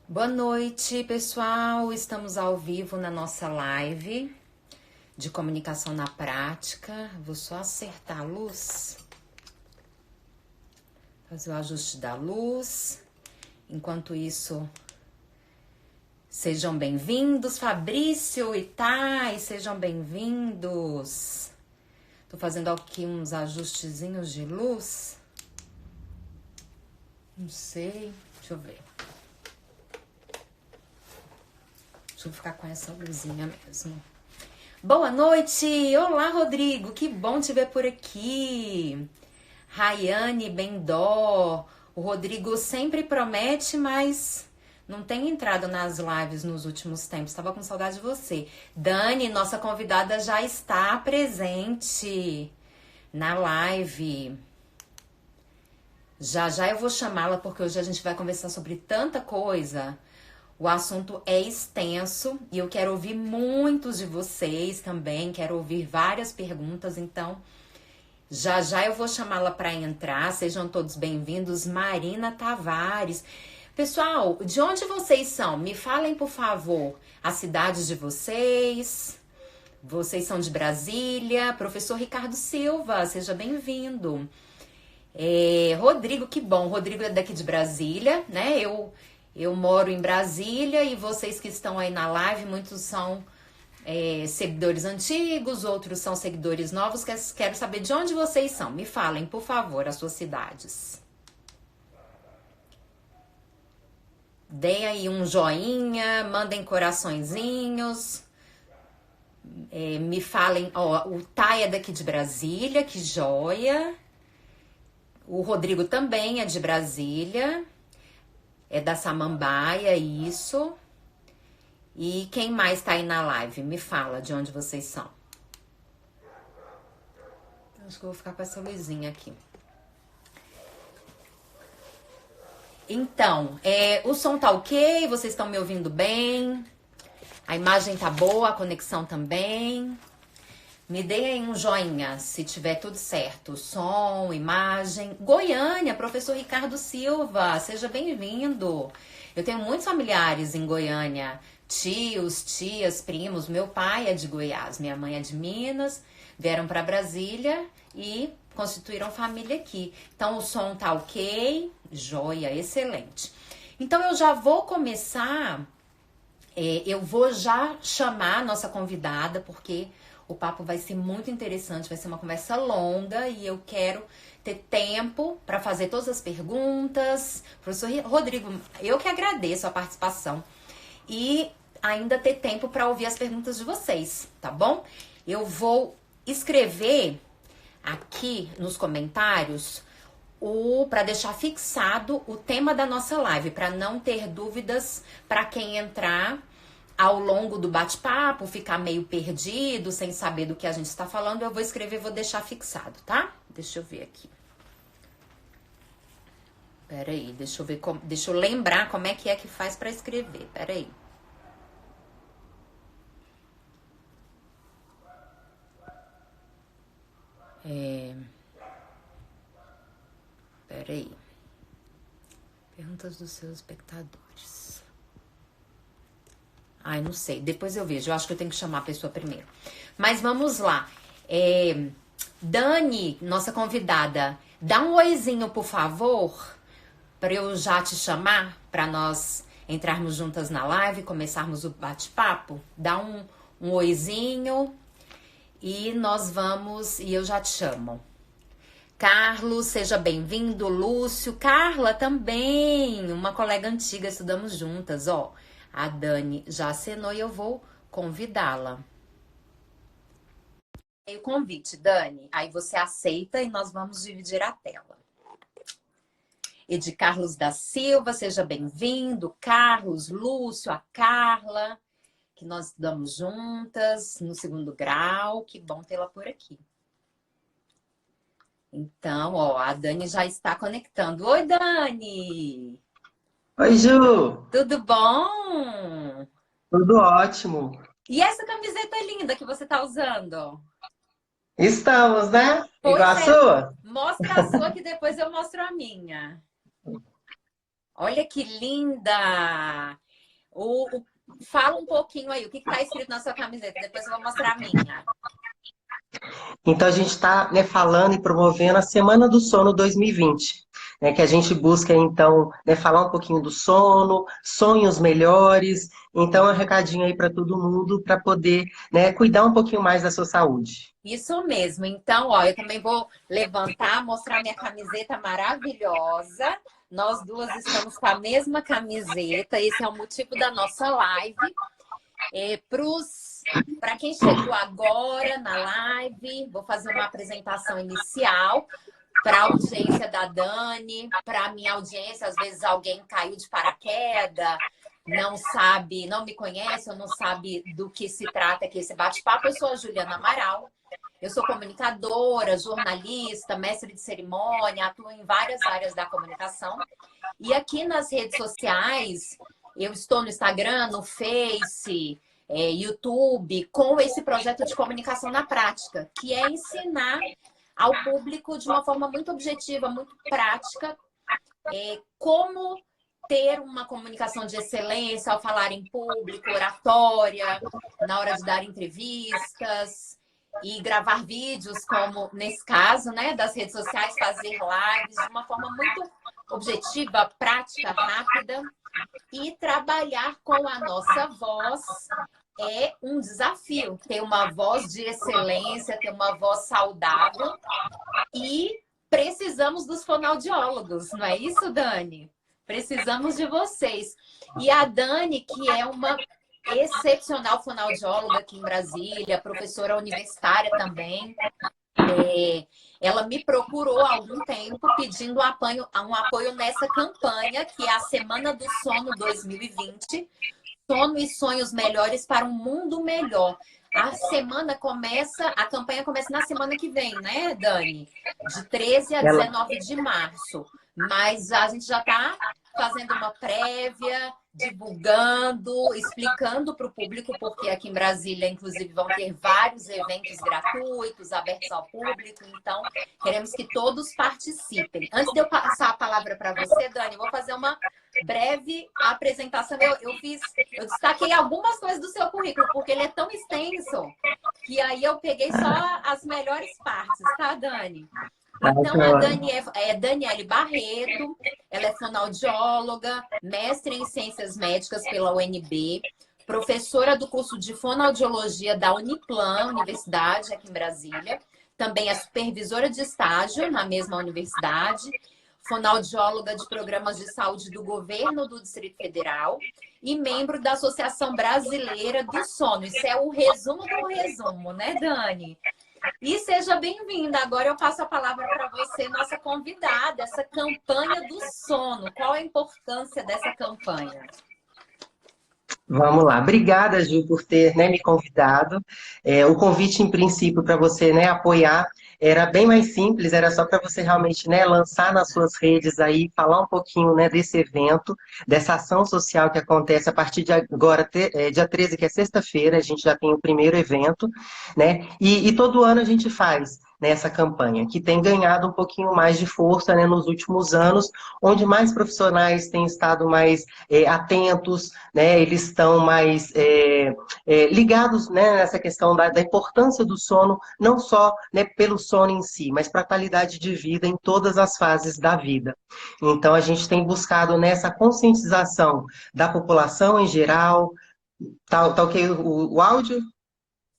Boa noite, pessoal. Estamos ao vivo na nossa live de comunicação na prática. Vou só acertar a luz, fazer o ajuste da luz. Enquanto isso, sejam bem-vindos, Fabrício e Thay, sejam bem-vindos. Tô fazendo aqui uns ajustezinhos de luz. Não sei, deixa eu ver. Deixa eu ficar com essa luzinha mesmo. Boa noite! Olá, Rodrigo! Que bom te ver por aqui. Rayane Bendó. O Rodrigo sempre promete, mas não tem entrado nas lives nos últimos tempos. Estava com saudade de você. Dani, nossa convidada, já está presente na live. Já já eu vou chamá-la, porque hoje a gente vai conversar sobre tanta coisa. O assunto é extenso e eu quero ouvir muitos de vocês também, quero ouvir várias perguntas, então já já eu vou chamá-la para entrar. Sejam todos bem-vindos. Marina Tavares. Pessoal, de onde vocês são? Me falem, por favor, as cidades de vocês. Vocês são de Brasília? Professor Ricardo Silva, seja bem-vindo. Rodrigo, que bom. Rodrigo é daqui de Brasília, né? Eu moro em Brasília e vocês que estão aí na live, muitos são seguidores antigos, outros são seguidores novos. Quero saber de onde vocês são. Me falem, por favor, as suas cidades. Deem aí um joinha, mandem coraçõezinhos. Me falem, ó, o Thay é daqui de Brasília, que joia. O Rodrigo também é de Brasília. É da Samambaia, isso. E quem mais tá aí na live? Me fala de onde vocês são. Acho que eu vou ficar com essa luzinha aqui. Então, o som tá ok? Vocês estão me ouvindo bem? A imagem tá boa, a conexão também? Me deem aí um joinha se tiver tudo certo. Som, imagem. Goiânia, professor Ricardo Silva, seja bem-vindo. Eu tenho muitos familiares em Goiânia. Tios, tias, primos. Meu pai é de Goiás, minha mãe é de Minas. Vieram para Brasília e constituíram família aqui. Então o som tá ok. Joia, excelente. Então eu já vou começar. Eu vou já chamar a nossa convidada, porque o papo vai ser muito interessante, vai ser uma conversa longa e eu quero ter tempo para fazer todas as perguntas. Professor Rodrigo, eu que agradeço a participação e ainda ter tempo para ouvir as perguntas de vocês, tá bom? Eu vou escrever aqui nos comentários para deixar fixado o tema da nossa live, para não ter dúvidas para quem entrar ao longo do bate-papo, ficar meio perdido, sem saber do que a gente está falando. Eu vou escrever, vou deixar fixado, tá? Deixa eu ver aqui. Peraí, deixa eu ver, deixa eu lembrar como é que faz para escrever. Peraí. Peraí. Perguntas dos seus espectadores. Ai, não sei. Depois eu vejo. Eu acho que eu tenho que chamar a pessoa primeiro. Mas vamos lá. Dani, nossa convidada, dá um oizinho, por favor, para eu já te chamar, para nós entrarmos juntas na live, começarmos o bate-papo. Dá um oizinho e nós vamos, e eu já te chamo. Carlos, seja bem-vindo. Lúcio, Carla também, uma colega antiga, estudamos juntas, ó. A Dani já acenou e eu vou convidá-la. O convite, Dani. Aí você aceita e nós vamos dividir a tela. Edi Carlos da Silva, seja bem-vindo. Carlos, Lúcio, a Carla, que nós estudamos juntas no 2º grau. Que bom tê-la por aqui. Então, ó, a Dani já está conectando. Oi, Dani! Oi, Ju! Tudo bom? Tudo ótimo. E essa camiseta linda que você tá usando? Estamos, né? Igual Pois a é, sua? mostra a sua que depois eu mostro a minha. Olha que linda! Fala um pouquinho aí, o que está escrito na sua camiseta? Depois eu vou mostrar a minha. Então, a gente está, né, falando e promovendo a Semana do Sono 2020, né, que a gente busca, então, né, falar um pouquinho do sono, sonhos melhores. Então, é um recadinho aí para todo mundo, para poder, né, cuidar um pouquinho mais da sua saúde. Isso mesmo. Então, ó, eu também vou levantar, mostrar minha camiseta maravilhosa. Nós duas estamos com a mesma camiseta. Esse é o motivo da nossa live. Para quem chegou agora na live, vou fazer uma apresentação inicial para a audiência da Dani, para a minha audiência. Às vezes alguém caiu de paraquedas, não sabe, não me conhece ou não sabe do que se trata aqui esse bate-papo. Eu sou a Juliana Amaral. Eu sou comunicadora, jornalista, mestre de cerimônia, atuo em várias áreas da comunicação. E aqui nas redes sociais, eu estou no Instagram, no Face, YouTube, com esse projeto de comunicação na prática, que é ensinar ao público de uma forma muito objetiva, muito prática, como ter uma comunicação de excelência ao falar em público, oratória, na hora de dar entrevistas e gravar vídeos, como nesse caso, né, das redes sociais, fazer lives de uma forma muito objetiva, prática, rápida. E trabalhar com a nossa voz é um desafio. Ter uma voz de excelência, ter uma voz saudável. E precisamos dos fonoaudiólogos, não é isso, Dani? Precisamos de vocês. E a Dani, que é uma excepcional fonoaudióloga aqui em Brasília, professora universitária também, ela me procurou há algum tempo pedindo um apoio nessa campanha, que é a Semana do Sono 2020, Sono e Sonhos Melhores para um Mundo Melhor. A campanha começa na semana que vem, né, Dani? De 13 a 19 de março. Mas a gente já está fazendo uma prévia, divulgando, explicando para o público, porque aqui em Brasília, inclusive, vão ter vários eventos gratuitos, abertos ao público, então queremos que todos participem. Antes de eu passar a palavra para você, Dani, eu vou fazer uma breve apresentação. Eu destaquei algumas coisas do seu currículo, porque ele é tão extenso que aí eu peguei só as melhores partes, tá, Dani? Então, a Dani é Daniele Barreto, ela é fonoaudióloga, mestre em Ciências Médicas pela UNB, professora do curso de Fonoaudiologia da Uniplan, Universidade, aqui em Brasília. Também é supervisora de estágio na mesma universidade, fonoaudióloga de programas de saúde do governo do Distrito Federal e membro da Associação Brasileira do Sono. Isso é o resumo do resumo, né, Dani? E seja bem-vinda. Agora eu passo a palavra para você, nossa convidada, essa campanha do sono. Qual a importância dessa campanha? Vamos lá. Obrigada, Ju, por ter, né, me convidado. O convite, em princípio, para você, né, apoiar era bem mais simples, era só para você realmente, né, lançar nas suas redes aí, falar um pouquinho, né, desse evento, dessa ação social que acontece a partir de agora, dia 13, que é sexta-feira, a gente já tem o primeiro evento, né, e todo ano a gente faz nessa campanha, que tem ganhado um pouquinho mais de força, né, nos últimos anos, onde mais profissionais têm estado mais atentos, né, eles estão mais ligados, né, nessa questão da importância do sono, não só, né, pelo sono em si, mas para a qualidade de vida em todas as fases da vida. Então, a gente tem buscado nessa conscientização da população em geral. Tá ok o áudio?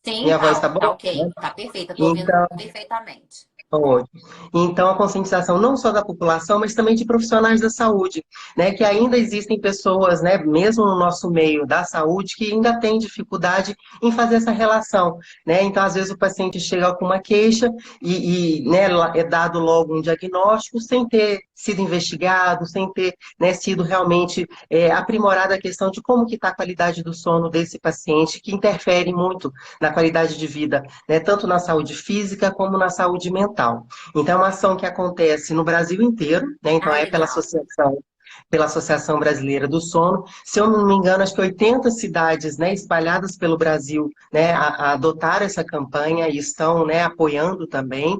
Sim, Minha voz tá tá boa? ok, tá perfeita, tô ouvindo Então, perfeitamente. ótimo. Então, a conscientização não só da população, mas também de profissionais da saúde, né? Que ainda existem pessoas, né, mesmo no nosso meio da saúde, que ainda têm dificuldade em fazer essa relação, né? Então, às vezes, o paciente chega com uma queixa né, é dado logo um diagnóstico sem ter sido investigado, sem ter, né, sido realmente aprimorada a questão de como que está a qualidade do sono desse paciente, que interfere muito na qualidade de vida, né? Tanto na saúde física como na saúde mental. Então, é uma ação que acontece no Brasil inteiro, né? Então, Ah, é pela legal. Associação pela Associação Brasileira do Sono. Se eu não me engano, acho que 80 cidades, né, espalhadas pelo Brasil, né, adotaram essa campanha e estão, né, apoiando também.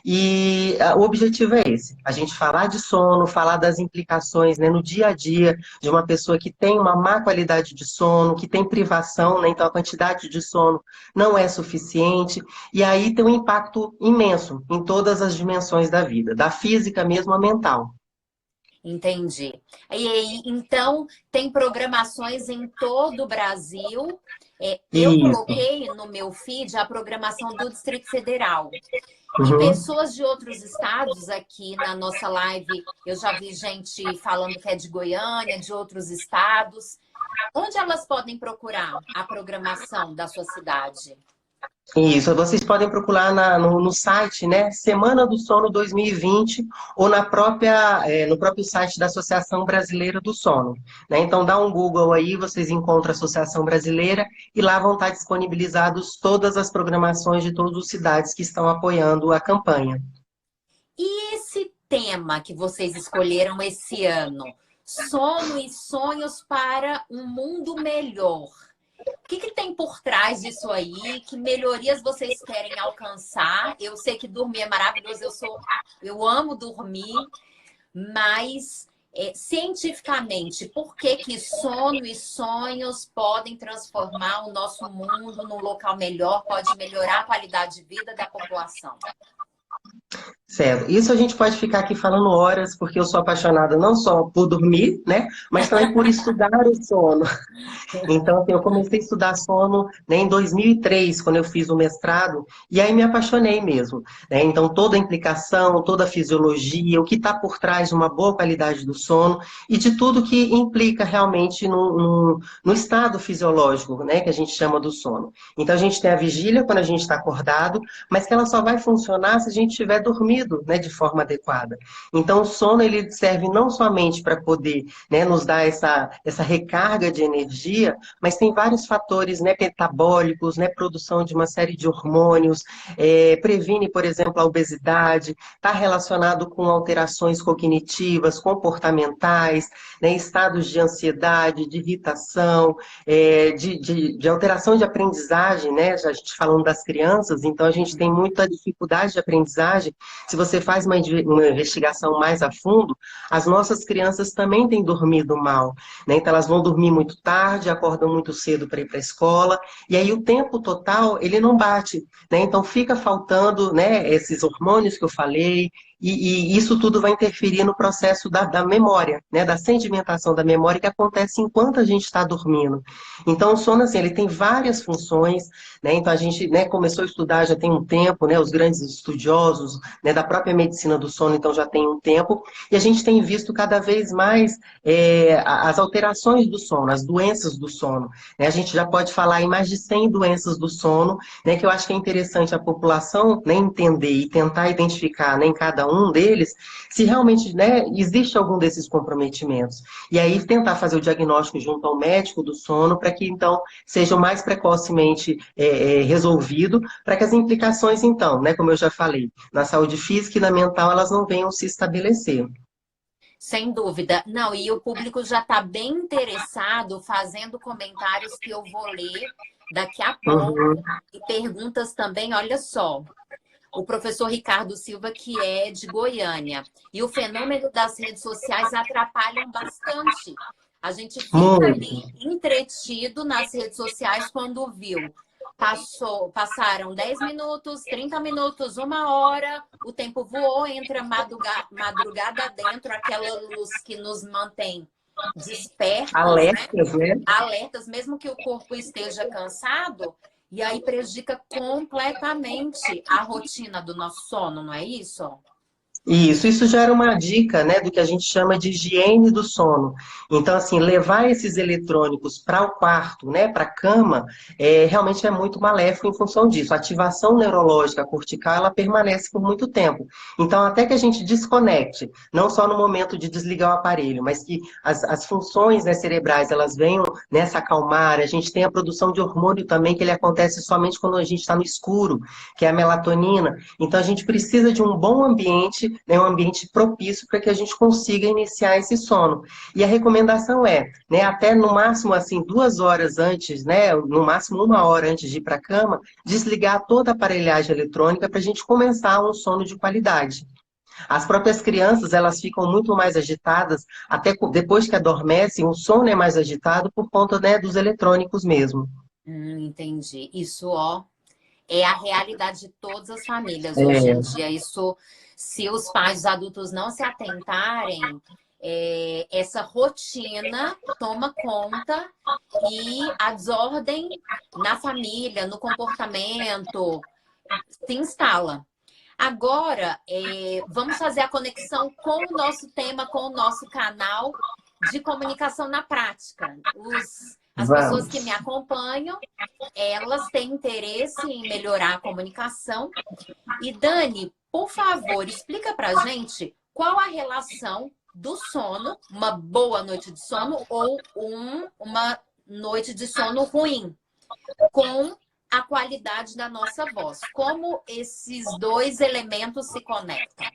E o objetivo é esse, a gente falar de sono, falar das implicações, né, no dia a dia de uma pessoa que tem uma má qualidade de sono, que tem privação, né, então a quantidade de sono não é suficiente, e aí tem um impacto imenso em todas as dimensões da vida, da física mesmo à mental. Entendi. E aí, então, tem programações em todo o Brasil. Eu Isso. coloquei no meu feed a programação do Distrito Federal. E Uhum. pessoas de outros estados aqui na nossa live, eu já vi gente falando que é de Goiânia, de outros estados. Onde elas podem procurar a programação da sua cidade? Isso, vocês podem procurar no site, né, Semana do Sono 2020, ou no próprio site da Associação Brasileira do Sono, né? Então dá um Google aí, vocês encontram a Associação Brasileira e lá vão estar disponibilizados todas as programações de todas as cidades que estão apoiando a campanha. E esse tema que vocês escolheram esse ano, sono e sonhos para um mundo melhor. O que tem por trás disso aí? Que melhorias vocês querem alcançar? Eu sei que dormir é maravilhoso, eu amo dormir, mas cientificamente, por que sono e sonhos podem transformar o nosso mundo num local melhor, pode melhorar a qualidade de vida da população? Certo. Isso a gente pode ficar aqui falando horas, porque eu sou apaixonada não só por dormir, né, mas também por estudar o sono. Então, assim, eu comecei a estudar sono, né, em 2003, quando eu fiz o mestrado, e aí me apaixonei mesmo, né? Então, toda a implicação, toda a fisiologia, o que está por trás de uma boa qualidade do sono e de tudo que implica realmente no estado fisiológico, né, que a gente chama do sono. Então, a gente tem a vigília quando a gente está acordado, mas que ela só vai funcionar se a gente tiver dormido, né, de forma adequada. Então, o sono, ele serve não somente para poder, né, nos dar essa recarga de energia, mas tem vários fatores, né, metabólicos, né, produção de uma série de hormônios, previne, por exemplo, a obesidade, está relacionado com alterações cognitivas, comportamentais, né, estados de ansiedade, de irritação, de alteração de aprendizagem, né, já a gente falando das crianças, então a gente tem muita dificuldade de aprendizagem. Se você faz uma investigação mais a fundo, as nossas crianças também têm dormido mal, né? Então elas vão dormir muito tarde, acordam muito cedo para ir para a escola, e aí o tempo total ele não bate, né? Então fica faltando, né, esses hormônios que eu falei, e isso tudo vai interferir no processo da memória, né, da sedimentação da memória que acontece enquanto a gente está dormindo. Então o sono, assim, ele tem várias funções, né? Então a gente, né, começou a estudar já tem um tempo, né, os grandes estudiosos, né, da própria medicina do sono, então já tem um tempo, e a gente tem visto cada vez mais as alterações do sono, as doenças do sono, né? A gente já pode falar em mais de 100 doenças do sono, né, que eu acho que é interessante a população, né, entender e tentar identificar, né, em cada um deles se realmente, né, existe algum desses comprometimentos. E aí tentar fazer o diagnóstico junto ao médico do sono para que então seja mais precocemente resolvido, para que as implicações então, né, como eu já falei, na saúde física e na mental, elas não venham se estabelecer. Sem dúvida. Não, e o público já está bem interessado, fazendo comentários que eu vou ler daqui a pouco. Uhum. E perguntas também, olha só. O professor Ricardo Silva, que é de Goiânia. E o fenômeno das redes sociais atrapalham bastante. A gente fica Muito. ali entretido nas redes sociais quando viu. Passaram 10 minutos, 30 minutos, 1 hora, o tempo voou, entra madrugada dentro, aquela luz que nos mantém despertos, né? Alertas, né? Alertas, mesmo que o corpo esteja cansado, e aí prejudica completamente a rotina do nosso sono, não é isso? Isso gera uma dica, né, do que a gente chama de higiene do sono. Então, assim, levar esses eletrônicos para o quarto, né, para a cama, realmente é muito maléfico em função disso. A ativação neurológica cortical, ela permanece por muito tempo. Então, até que a gente desconecte, não só no momento de desligar o aparelho, mas que as funções, né, cerebrais, elas venham, né, se acalmar. A gente tem a produção de hormônio também, que ele acontece somente quando a gente está no escuro, que é a melatonina. Então, a gente precisa de um bom ambiente né, um ambiente propício para que a gente consiga iniciar esse sono. E a recomendação é, né, até no máximo assim 2 horas antes, né, no máximo 1 hora antes de ir para a cama, desligar toda a aparelhagem eletrônica para a gente começar um sono de qualidade. As próprias crianças, elas ficam muito mais agitadas, até depois que adormecem, o sono é mais agitado por conta, né, dos eletrônicos mesmo. Entendi. Isso, ó, é a realidade de todas as famílias hoje em É, dia. Isso, se os pais, os adultos não se atentarem, essa rotina toma conta e a desordem na família, no comportamento, se instala. Agora, vamos fazer a conexão com o nosso tema, com o nosso canal de comunicação na prática. As pessoas que me vamos. acompanham, elas têm interesse em melhorar a comunicação. E Dani, por favor, explica pra gente qual a relação do sono, uma boa noite de sono ou uma noite de sono ruim, com a qualidade da nossa voz. Como esses dois elementos se conectam?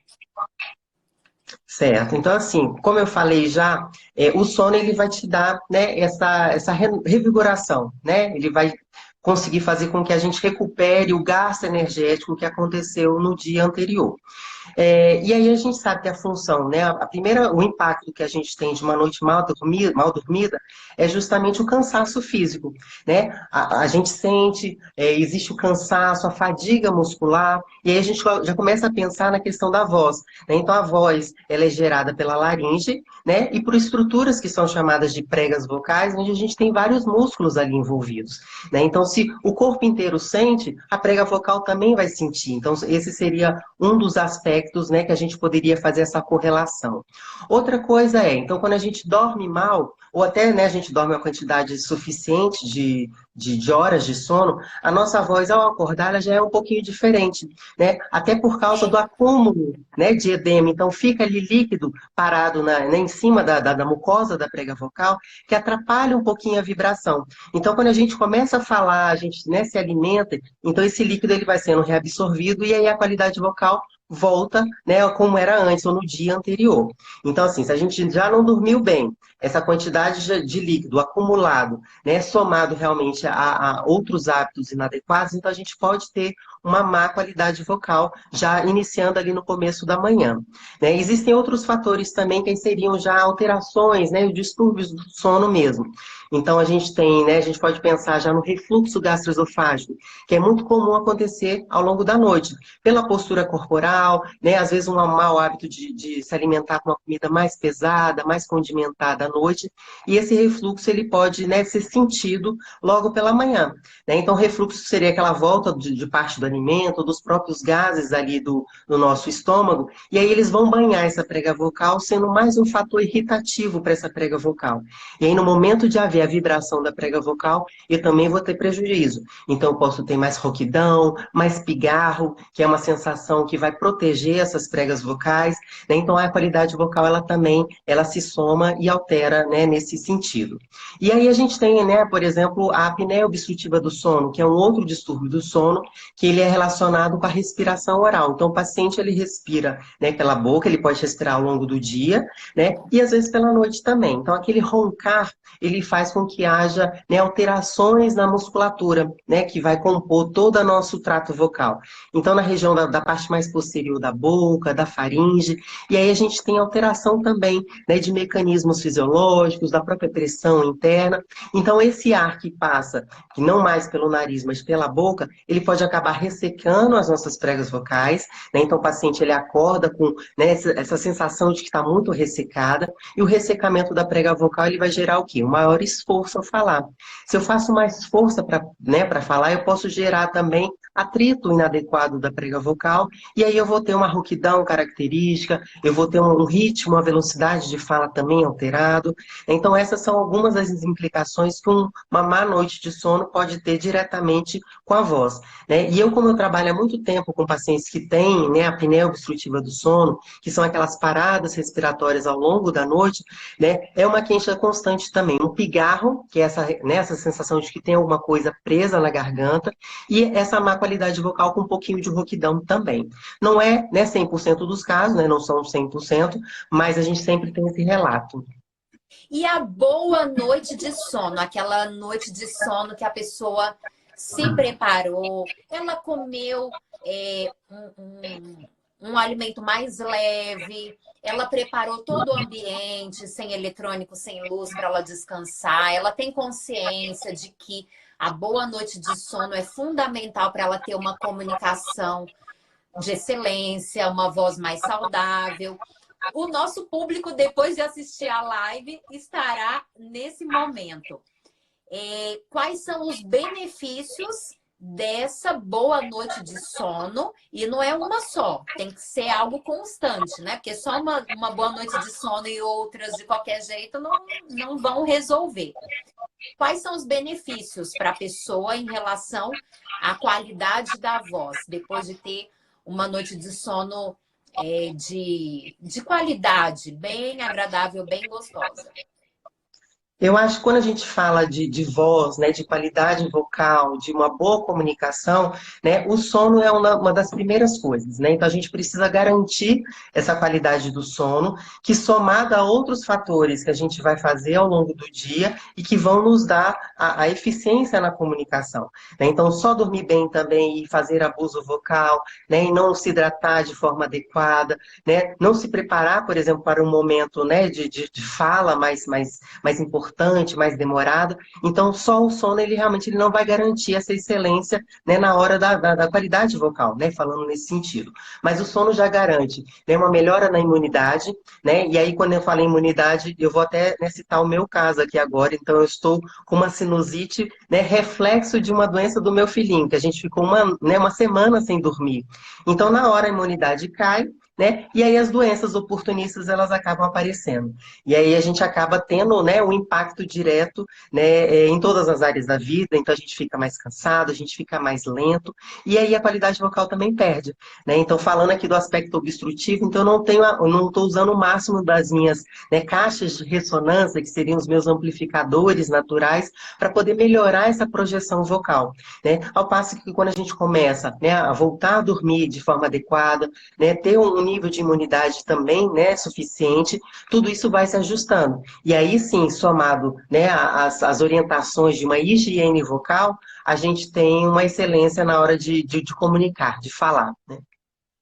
Certo. Então, assim, como eu falei já, o sono ele vai te dar, né, essa revigoração, né? Ele vai conseguir fazer com que a gente recupere o gasto energético que aconteceu no dia anterior. E aí a gente sabe que a função, né, a primeira, o impacto que a gente tem de uma noite mal dormida é justamente o cansaço físico, né? A gente sente, existe o cansaço, a fadiga muscular, e aí a gente já começa a pensar na questão da voz, né? Então a voz, ela é gerada pela laringe, né, e por estruturas que são chamadas de pregas vocais, onde a gente tem vários músculos ali envolvidos, né? Então se o corpo inteiro sente, a prega vocal também vai sentir. Então esse seria um dos aspectos, né, que a gente poderia fazer essa correlação. Outra coisa então, quando a gente dorme mal, ou até, né, a gente dorme uma quantidade suficiente de horas de sono, a nossa voz, ao acordar, ela já é um pouquinho diferente, né? Até por causa do acúmulo, né, de edema. Então, fica ali líquido parado né, em cima da mucosa da prega vocal, que atrapalha um pouquinho a vibração. Então, quando a gente começa a falar, a gente, né, se alimenta, então esse líquido ele vai sendo reabsorvido e aí a qualidade vocal volta, né, como era antes ou no dia anterior. Então, assim, se a gente já não dormiu bem, essa quantidade de líquido acumulado, né, somado realmente a outros hábitos inadequados, então a gente pode ter uma má qualidade vocal já iniciando ali no começo da manhã. Né? Existem outros fatores também que seriam já alterações, né, distúrbios do sono mesmo. Então a gente tem, né, a gente pode pensar já no refluxo gastroesofágico, que é muito comum acontecer ao longo da noite, pela postura corporal, né, às vezes um mau hábito de se alimentar com uma comida mais pesada, mais condimentada à noite, e esse refluxo ele pode, né, ser sentido logo pela manhã. Né? Então refluxo seria aquela volta de parte do alimento, dos próprios gases ali do nosso estômago, e aí eles vão banhar essa prega vocal, sendo mais um fator irritativo para essa prega vocal. E aí no momento de haver a vibração da prega vocal, eu também vou ter prejuízo. Então eu posso ter mais rouquidão, mais pigarro, que é uma sensação que vai proteger essas pregas vocais, né? Então a qualidade vocal ela também ela se soma e altera, né, nesse sentido. E aí a gente tem, né, por exemplo, a apneia obstrutiva do sono, que é um outro distúrbio do sono, que ele é relacionado com a respiração oral. Então o paciente ele respira, né, pela boca, ele pode respirar ao longo do dia, né, e às vezes pela noite também. Então aquele roncar ele faz com que haja, né, alterações na musculatura, né, que vai compor todo o nosso trato vocal. Então, na região da parte mais posterior da boca, da faringe, e aí a gente tem alteração também, né, de mecanismos fisiológicos, da própria pressão interna. Então, esse ar que passa, que não mais pelo nariz, mas pela boca, ele pode acabar ressecando as nossas pregas vocais, né? Então, o paciente ele acorda com, né, essa sensação de que está muito ressecada, e o ressecamento da prega vocal ele vai gerar o quê? Um maior esforço ao falar. Se eu faço mais força para, né, para falar, eu posso gerar também atrito inadequado da prega vocal, e aí eu vou ter uma rouquidão característica, eu vou ter um ritmo, uma velocidade de fala também alterado. Então essas são algumas das implicações que uma má noite de sono pode ter diretamente com a voz. Né? E eu, como eu trabalho há muito tempo com pacientes que têm, né, a apneia obstrutiva do sono, que são aquelas paradas respiratórias ao longo da noite, né, é uma queixa constante também. Um pigarro, que é essa, né, essa sensação de que tem alguma coisa presa na garganta, e essa má qualidade qualidade vocal com um pouquinho de rouquidão também. Não é, né, 100% dos casos, né, não são 100%, mas a gente sempre tem esse relato. E a boa noite de sono, aquela noite de sono que a pessoa se preparou, ela comeu um alimento mais leve, ela preparou todo o ambiente, sem eletrônico, sem luz, para ela descansar, ela tem consciência de que a boa noite de sono é fundamental para ela ter uma comunicação de excelência, uma voz mais saudável. O nosso público, depois de assistir a live, estará nesse momento. Quais são os benefícios dessa boa noite de sono? E não é uma só, tem que ser algo constante, né? Porque só uma boa noite de sono e outras de qualquer jeito não vão resolver. Quais são os benefícios para a pessoa em relação à qualidade da voz, depois de ter uma noite de sono de qualidade, bem agradável, bem gostosa? Eu acho que quando a gente fala de voz, né, de qualidade vocal, de uma boa comunicação, né, o sono é uma das primeiras coisas, né? Então a gente precisa garantir essa qualidade do sono, que somada a outros fatores que a gente vai fazer ao longo do dia e que vão nos dar a eficiência na comunicação, né? Então só dormir bem também e fazer abuso vocal, né, e não se hidratar de forma adequada, né, não se preparar, por exemplo, para um momento, né, de fala mais importante, mais demorado. Então, só o sono, ele realmente não vai garantir essa excelência, né, na hora da qualidade vocal, né, falando nesse sentido. Mas o sono já garante, né, uma melhora na imunidade, né, e aí quando eu falo em imunidade, eu vou até, né, citar o meu caso aqui agora. Então, eu estou com uma sinusite, né, reflexo de uma doença do meu filhinho, que a gente ficou uma semana sem dormir. Então, na hora a imunidade cai, né? E aí as doenças oportunistas elas acabam aparecendo. E aí a gente acaba tendo, né, um impacto direto, né, em todas as áreas da vida. Então a gente fica mais cansado, a gente fica mais lento, e aí a qualidade vocal também perde, né? Então falando aqui do aspecto obstrutivo, então eu não estou usando o máximo das minhas, né, caixas de ressonância, que seriam os meus amplificadores naturais, para poder melhorar essa projeção vocal, né? Ao passo que quando a gente começa, né, a voltar a dormir de forma adequada, né, ter um nível de imunidade também, né, suficiente, tudo isso vai se ajustando. E aí sim, somado, né, às orientações de uma higiene vocal, a gente tem uma excelência na hora de comunicar, de falar, né?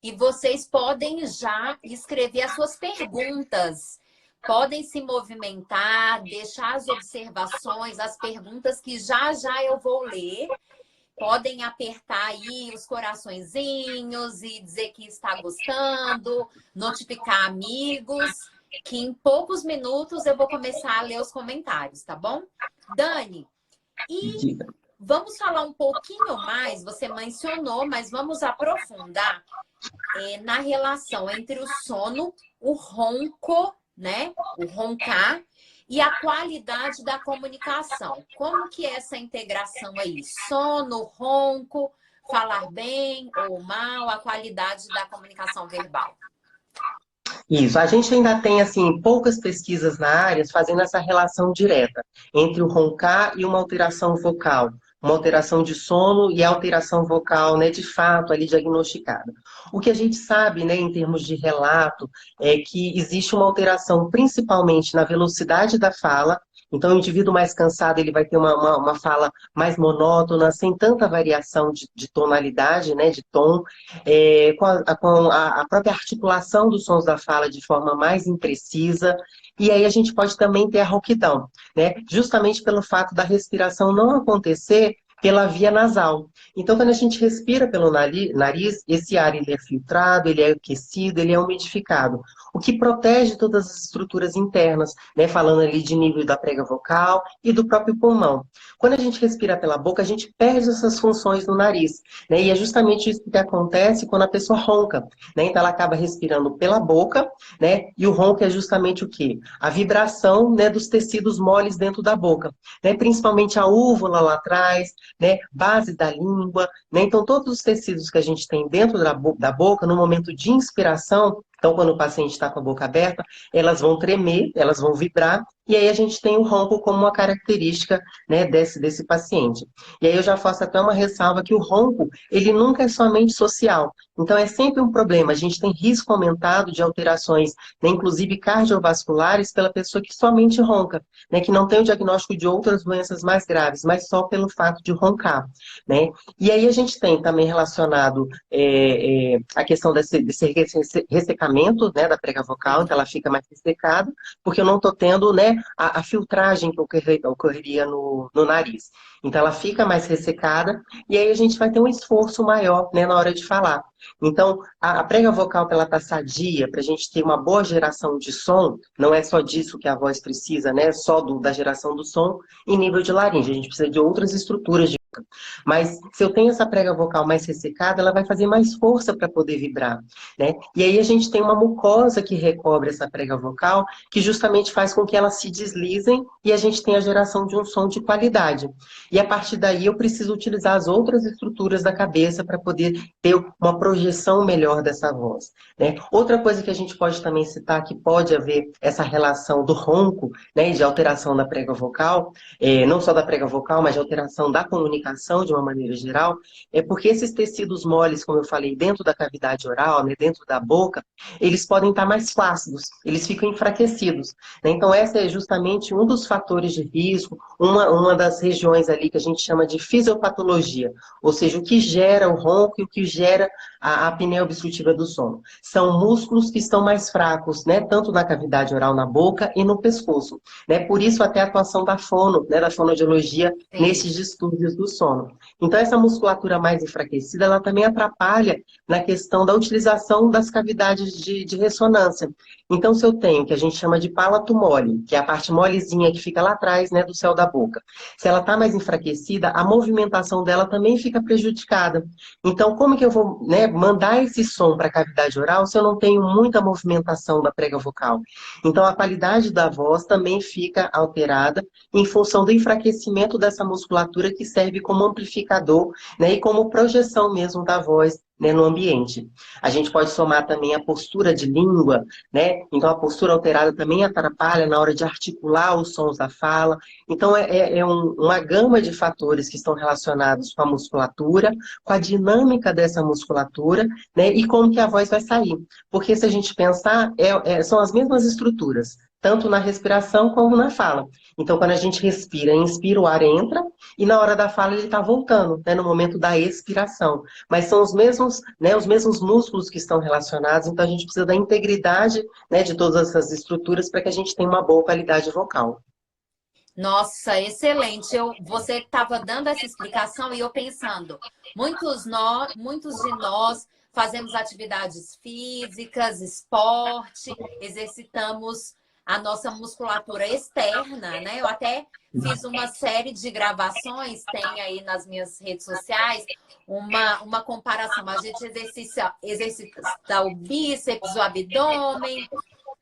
E vocês podem já escrever as suas perguntas. Podem se movimentar, deixar as observações, as perguntas que já já eu vou ler. Podem apertar aí os coraçõezinhos e dizer que está gostando, notificar amigos, que em poucos minutos eu vou começar a ler os comentários, tá bom? Dani, e vamos falar um pouquinho mais, você mencionou, mas vamos aprofundar na relação entre o sono, o ronco, né? O roncar e a qualidade da comunicação. Como que é essa integração aí? Sono, ronco, falar bem ou mal, a qualidade da comunicação verbal? Isso, a gente ainda tem, assim, poucas pesquisas na área fazendo essa relação direta entre o roncar e uma alteração vocal, uma alteração de sono e a alteração vocal, né, de fato, ali diagnosticada. O que a gente sabe, né, em termos de relato, é que existe uma alteração principalmente na velocidade da fala. Então, o indivíduo mais cansado, ele vai ter uma fala mais monótona, sem tanta variação de tonalidade, né, de tom, com a própria articulação dos sons da fala de forma mais imprecisa. E aí a gente pode também ter a rouquidão, né, justamente pelo fato da respiração não acontecer pela via nasal. Então, quando a gente respira pelo nariz, esse ar ele é filtrado, ele é aquecido, ele é umidificado, o que protege todas as estruturas internas, né? Falando ali de nível da prega vocal e do próprio pulmão. Quando a gente respira pela boca, a gente perde essas funções no nariz, né? E é justamente isso que acontece quando a pessoa ronca, né? Então, ela acaba respirando pela boca, né? E o ronco é justamente o quê? A vibração, né, dos tecidos moles dentro da boca, né? Principalmente a úvula lá atrás, né, base da língua, né? Então todos os tecidos que a gente tem dentro da boca, no momento de inspiração, Então, quando o paciente está com a boca aberta, elas vão tremer, elas vão vibrar, e aí a gente tem o ronco como uma característica, né, desse paciente. E aí eu já faço até uma ressalva que o ronco, ele nunca é somente social. Então, é sempre um problema. A gente tem risco aumentado de alterações, né, inclusive cardiovasculares, pela pessoa que somente ronca, né, que não tem o diagnóstico de outras doenças mais graves, mas só pelo fato de roncar, né? E aí a gente tem também relacionado a questão desse ressecamento, né, da prega vocal, então ela fica mais ressecada, porque eu não estou tendo, né, a filtragem que ocorreria no nariz. Então ela fica mais ressecada e aí a gente vai ter um esforço maior, né, na hora de falar. Então a prega vocal, para ela estar sadia, para a gente ter uma boa geração de som, não é só disso que a voz precisa, né, só da geração do som em nível de laringe, a gente precisa de outras estruturas de. Mas se eu tenho essa prega vocal mais ressecada, ela vai fazer mais força para poder vibrar, né? E aí a gente tem uma mucosa que recobre essa prega vocal, que justamente faz com que elas se deslizem e a gente tenha a geração de um som de qualidade. E a partir daí eu preciso utilizar as outras estruturas da cabeça para poder ter uma projeção melhor dessa voz, né? Outra coisa que a gente pode também citar que pode haver essa relação do ronco, né, e de alteração da prega vocal, não só da prega vocal, mas de alteração da comunicação de uma maneira geral, é porque esses tecidos moles, como eu falei, dentro da cavidade oral, né, dentro da boca, eles podem estar mais flácidos, eles ficam enfraquecidos, né? Então essa é justamente um dos fatores de risco, uma das regiões ali que a gente chama de fisiopatologia, ou seja, o que gera o ronco e o que gera a apneia obstrutiva do sono. São músculos que estão mais fracos, né, tanto na cavidade oral, na boca e no pescoço, né? Por isso até a atuação da fono, né, da fonoaudiologia nesses distúrbios do sono. Então essa musculatura mais enfraquecida, ela também atrapalha na questão da utilização das cavidades de ressonância. Então se eu tenho, que a gente chama de palato mole, que é a parte molezinha que fica lá atrás, né, do céu da boca, se ela está mais enfraquecida, a movimentação dela também fica prejudicada. Então como que eu vou, né, mandar esse som para a cavidade oral se eu não tenho muita movimentação da prega vocal? Então a qualidade da voz também fica alterada em função do enfraquecimento dessa musculatura que serve como amplificador, né, e como projeção mesmo da voz, né, no ambiente. A gente pode somar também a postura de língua, né? Então a postura alterada também atrapalha na hora de articular os sons da fala. Então uma gama de fatores que estão relacionados com a musculatura, com a dinâmica dessa musculatura, né, e como que a voz vai sair. Porque se a gente pensar, são as mesmas estruturas, tanto na respiração como na fala. Então, quando a gente respira, inspira, o ar entra, e na hora da fala ele está voltando, né, no momento da expiração. Mas são os mesmos, né, os mesmos músculos que estão relacionados, então a gente precisa da integridade, né, de todas essas estruturas para que a gente tenha uma boa qualidade vocal. Nossa, excelente. Você estava dando essa explicação e eu pensando, muitos de nós fazemos atividades físicas, esporte, exercitamos a nossa musculatura externa, né? Eu até fiz uma série de gravações, tem aí nas minhas redes sociais, uma comparação. A gente exercita o bíceps, o abdômen,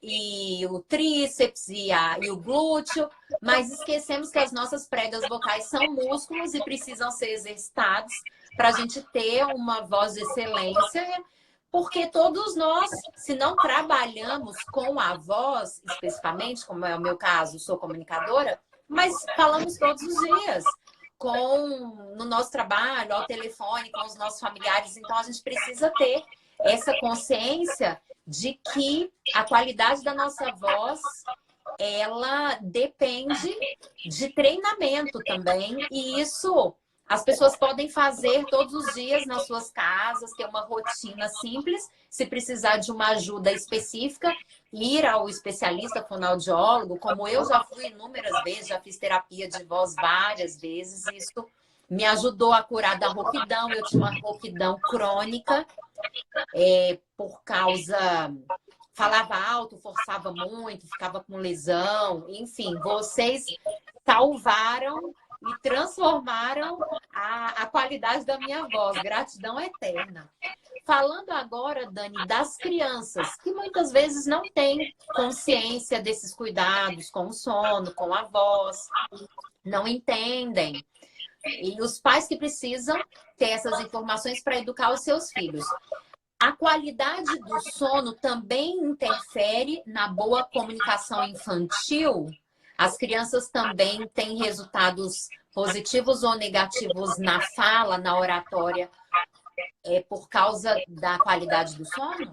e o tríceps e o glúteo, mas esquecemos que as nossas pregas vocais são músculos e precisam ser exercitados para a gente ter uma voz de excelência, porque todos nós, se não trabalhamos com a voz, especificamente, como é o meu caso, sou comunicadora, mas falamos todos os dias no nosso trabalho, ao telefone, com os nossos familiares, então a gente precisa ter essa consciência de que a qualidade da nossa voz, ela depende de treinamento também, e isso as pessoas podem fazer todos os dias nas suas casas, ter uma rotina simples, se precisar de uma ajuda específica, ir ao especialista fonoaudiólogo, como eu já fui inúmeras vezes, já fiz terapia de voz várias vezes, isso me ajudou a curar da rouquidão, eu tinha uma rouquidão crônica, por causa... Falava alto, forçava muito, ficava com lesão, enfim, vocês salvaram e transformaram a qualidade da minha voz. Gratidão eterna. Falando agora, Dani, das crianças, que muitas vezes não têm consciência desses cuidados com o sono, com a voz, não entendem. E os pais que precisam ter essas informações para educar os seus filhos. A qualidade do sono também interfere na boa comunicação infantil? As crianças também têm resultados positivos ou negativos na fala, na oratória, por causa da qualidade do sono?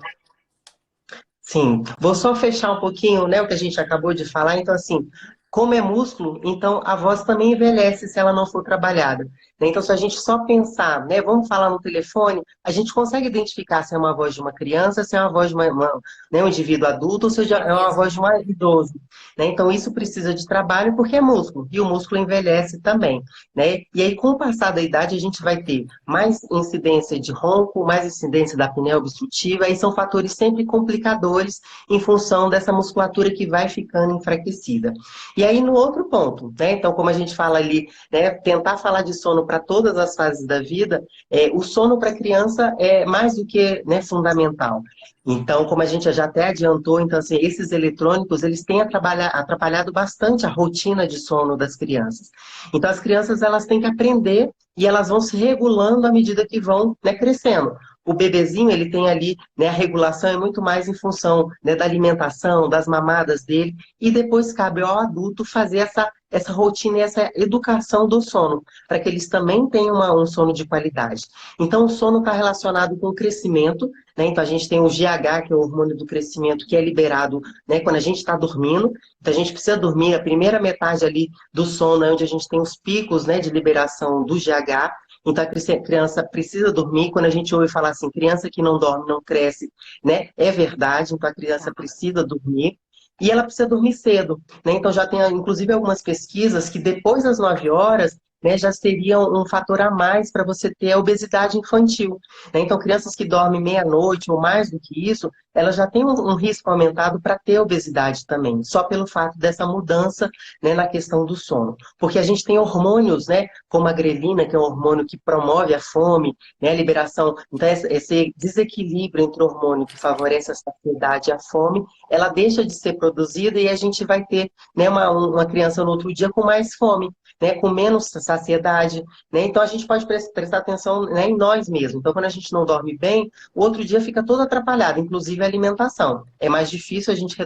Sim, vou só fechar um pouquinho, né, o que a gente acabou de falar. Então, assim, como é músculo, então a voz também envelhece se ela não for trabalhada, né? Então, se a gente só pensar, né, vamos falar no telefone, a gente consegue identificar se é uma voz de uma criança, se é uma voz de né, um indivíduo adulto, ou seja, É é uma mesmo. voz de um idoso, né? Então, isso precisa de trabalho porque é músculo, e o músculo envelhece também, né? E aí, com o passar da idade, a gente vai ter mais incidência de ronco, mais incidência da apneia obstrutiva, e são fatores sempre complicadores em função dessa musculatura que vai ficando enfraquecida. E aí, no outro ponto, né? Então, como a gente fala ali, né? Tentar falar de sono para todas as fases da vida, o sono para criança é mais do que, né, fundamental. Então, como a gente já até adiantou, então, assim, esses eletrônicos, eles têm atrapalhado bastante a rotina de sono das crianças. Então, as crianças, elas têm que aprender e elas vão se regulando à medida que vão, né, crescendo. O bebezinho, ele tem ali, né, a regulação é muito mais em função, né, da alimentação, das mamadas dele, e depois cabe ao adulto fazer essa rotina e essa educação do sono, para que eles também tenham um sono de qualidade. Então, o sono está relacionado com o crescimento, né? Então, a gente tem o GH, que é o hormônio do crescimento, que é liberado, né, quando a gente está dormindo. Então, a gente precisa dormir, a primeira metade ali do sono é onde a gente tem os picos, né, de liberação do GH. Então, a criança precisa dormir. Quando a gente ouve falar assim, criança que não dorme não cresce, né? É verdade. Então, a criança Tá. precisa dormir. E ela precisa dormir cedo, né? Então, já tem, inclusive, algumas pesquisas que depois das 9 horas, né, já seria um fator a mais para você ter a obesidade infantil, né? Então, crianças que dormem meia-noite ou mais do que isso, elas já têm um risco aumentado para ter obesidade também, só pelo fato dessa mudança, né, na questão do sono. Porque a gente tem hormônios, né, como a grelina, que é um hormônio que promove a fome, né, a liberação. Então, esse desequilíbrio entre o hormônio que favorece a saciedade e a fome, ela deixa de ser produzida e a gente vai ter, né, uma criança no outro dia com mais fome, né, com menos saciedade, né? Então, a gente pode prestar atenção, né, em nós mesmos. Então, quando a gente não dorme bem, o outro dia fica todo atrapalhado, inclusive a alimentação. É mais difícil a gente.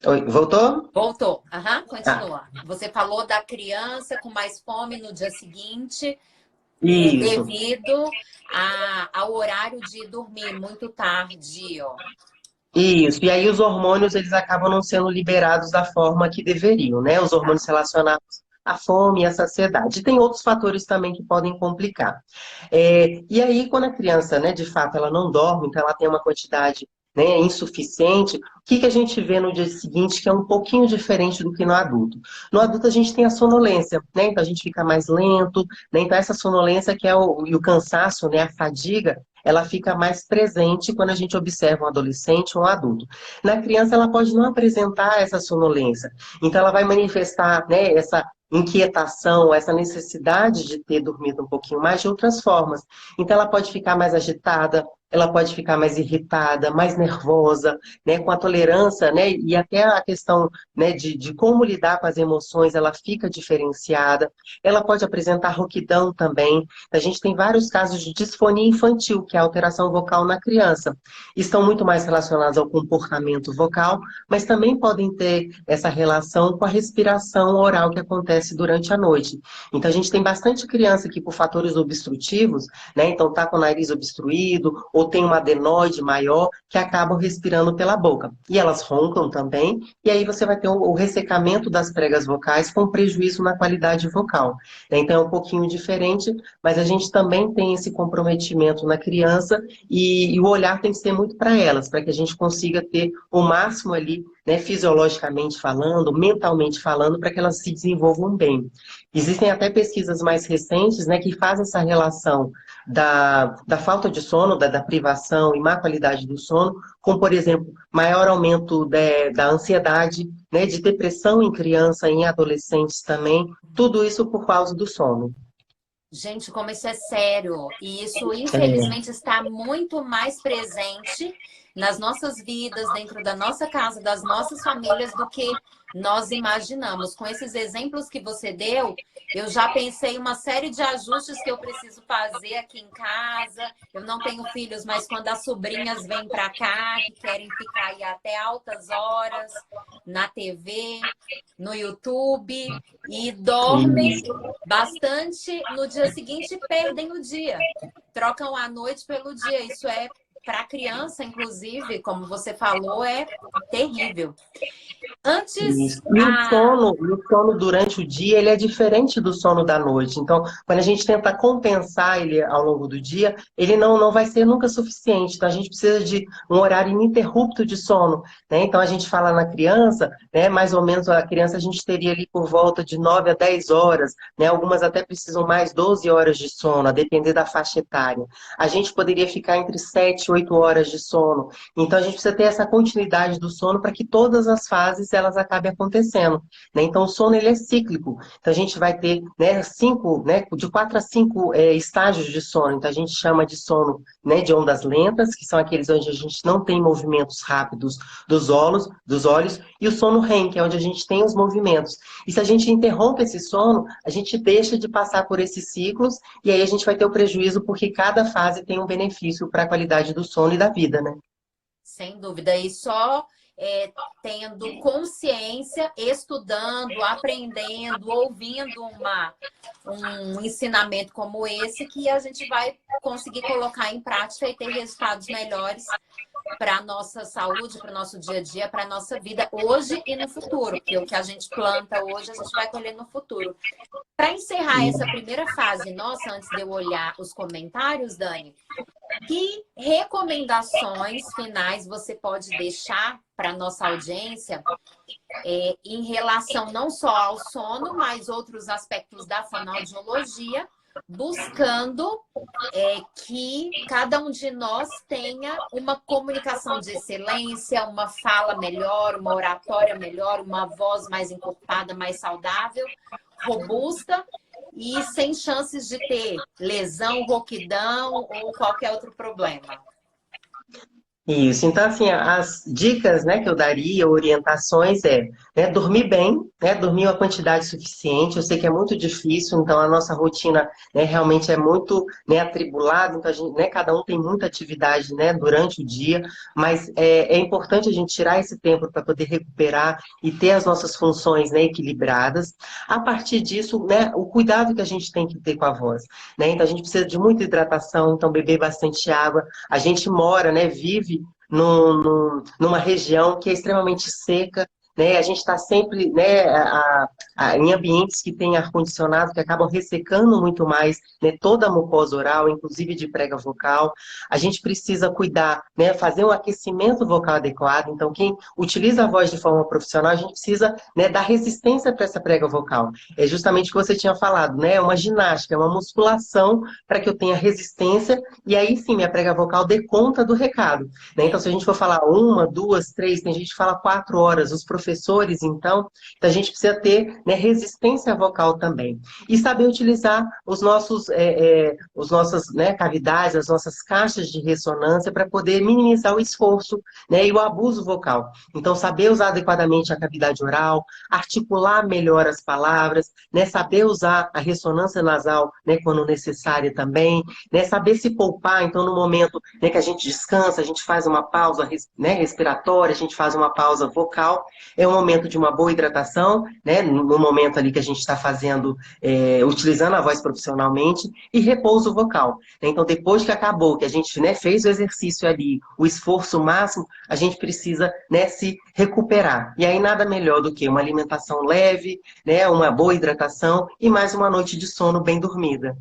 Oi, voltou? Voltou. Aham, Ah, continua. Você falou da criança com mais fome no dia seguinte, isso. devido ao horário de dormir muito tardio. Isso, e aí os hormônios eles acabam não sendo liberados da forma que deveriam, né? Os Tá. hormônios relacionados à fome e à saciedade. E tem outros fatores também que podem complicar. E aí, quando a criança, né, de fato, ela não dorme, então ela tem uma quantidade, né, insuficiente, o que que a gente vê no dia seguinte que é um pouquinho diferente do que no adulto? No adulto a gente tem a sonolência, né? Então a gente fica mais lento, né? Então essa sonolência que é e o cansaço, né, a fadiga, ela fica mais presente quando a gente observa um adolescente ou um adulto. Na criança, ela pode não apresentar essa sonolência. Então, ela vai manifestar, né, essa inquietação, essa necessidade de ter dormido um pouquinho mais de outras formas. Então, ela pode ficar mais agitada, ela pode ficar mais irritada, mais nervosa, né, com a tolerância, né, e até a questão, né, de como lidar com as emoções, ela fica diferenciada. Ela pode apresentar rouquidão também. A gente tem vários casos de disfonia infantil, que é a alteração vocal na criança. Estão muito mais relacionados ao comportamento vocal, mas também podem ter essa relação com a respiração oral que acontece durante a noite. Então, a gente tem bastante criança que, por fatores obstrutivos, né, então tá com o nariz obstruído, ou tem uma adenoide maior, que acabam respirando pela boca. E elas roncam também, e aí você vai ter o ressecamento das pregas vocais com prejuízo na qualidade vocal. Então, é um pouquinho diferente, mas a gente também tem esse comprometimento na criança e o olhar tem que ser muito para elas, para que a gente consiga ter o máximo ali, né, fisiologicamente falando, mentalmente falando, para que elas se desenvolvam bem. Existem até pesquisas mais recentes, né, que fazem essa relação da falta de sono, da privação e má qualidade do sono, com, por exemplo, maior aumento da ansiedade, né, de depressão em criança e em adolescentes também, tudo isso por causa do sono. Gente, como isso é sério. E isso, É, infelizmente, está muito mais presente nas nossas vidas, dentro da nossa casa, das nossas famílias, do que nós imaginamos. Com esses exemplos que você deu, eu já pensei uma série de ajustes que eu preciso fazer aqui em casa. Eu não tenho filhos, mas quando as sobrinhas vêm para cá, que querem ficar aí até altas horas na TV, no YouTube, e dormem isso. bastante, no dia seguinte perdem o dia, trocam a noite pelo dia. Isso é, para criança, inclusive, como você falou, é terrível. Antes, Isso. E o sono durante o dia, ele é diferente do sono da noite. Então, quando a gente tenta compensar ele ao longo do dia, ele não vai ser nunca suficiente. Então, a gente precisa de um horário ininterrupto de sono, né? Então, a gente fala na criança, né? Mais ou menos a criança a gente teria ali por volta de 9 a 10 horas, né? Algumas até precisam mais 12 horas de sono, a depender da faixa etária. A gente poderia ficar entre 7 e 8 horas de sono. Então, a gente precisa ter essa continuidade do sono para que todas as fases elas acabem acontecendo, né? Então, o sono ele é cíclico. Então, a gente vai ter, né, cinco, né, de 4 a 5 estágios de sono. Então, a gente chama de sono, né, de ondas lentas, que são aqueles onde a gente não tem movimentos rápidos dos olhos, e o sono REM, que é onde a gente tem os movimentos. E se a gente interrompe esse sono, a gente deixa de passar por esses ciclos, e aí a gente vai ter o prejuízo, porque cada fase tem um benefício para a qualidade do sono e da vida, né? sem dúvida, e só tendo consciência, estudando, aprendendo, ouvindo um ensinamento como esse, que a gente vai conseguir colocar em prática e ter resultados melhores para a nossa saúde, para o nosso dia a dia, para a nossa vida, hoje e no futuro, porque o que a gente planta hoje, a gente vai colher no futuro. Para encerrar essa primeira fase, nossa, antes de eu olhar os comentários, Dani, que recomendações finais você pode deixar para a nossa audiência em relação não só ao sono, mas outros aspectos da fonoaudiologia, buscando que cada um de nós tenha uma comunicação de excelência, uma fala melhor, uma oratória melhor, uma voz mais encorpada, mais saudável, robusta e sem chances de ter lesão, rouquidão ou qualquer outro problema. Isso, então assim, as dicas, né, que eu daria, orientações né, dormir bem, né, dormir uma quantidade suficiente. Eu sei que é muito difícil, então a nossa rotina, né, realmente é muito, né, atribulada, então a gente, né, cada um tem muita atividade, né, durante o dia, mas é importante a gente tirar esse tempo para poder recuperar e ter as nossas funções, né, equilibradas. A partir disso, né, o cuidado que a gente tem que ter com a voz, né, então a gente precisa de muita hidratação, então beber bastante água. A gente mora, né, vive numa região que é extremamente seca, né? A gente está sempre, né, em ambientes que têm ar-condicionado, que acabam ressecando muito mais, né, toda a mucosa oral, inclusive de prega vocal. A gente precisa cuidar, né, fazer um aquecimento vocal adequado. Então, quem utiliza a voz de forma profissional, a gente precisa, né, dar resistência para essa prega vocal. É justamente o que você tinha falado, né? É uma ginástica, é uma musculação para que eu tenha resistência e aí sim minha prega vocal dê conta do recado, né? Então, se a gente for falar 1, 2, 3, tem gente que fala 4 horas, os professores, então a gente precisa ter, né, resistência vocal também. E saber utilizar os nossos, né, cavidades, as nossas caixas de ressonância para poder minimizar o esforço, né, e o abuso vocal. Então, saber usar adequadamente a cavidade oral, articular melhor as palavras, né, saber usar a ressonância nasal, né, quando necessária também, né, saber se poupar, então no momento, né, que a gente descansa, a gente faz uma pausa, né, respiratória, a gente faz uma pausa vocal, é um momento de uma boa hidratação, né, no momento ali que a gente está fazendo, utilizando a voz profissionalmente, e repouso vocal. Então depois que acabou, que a gente, né, fez o exercício ali, o esforço máximo, a gente precisa, né, se recuperar. E aí nada melhor do que uma alimentação leve, né, uma boa hidratação e mais uma noite de sono bem dormida.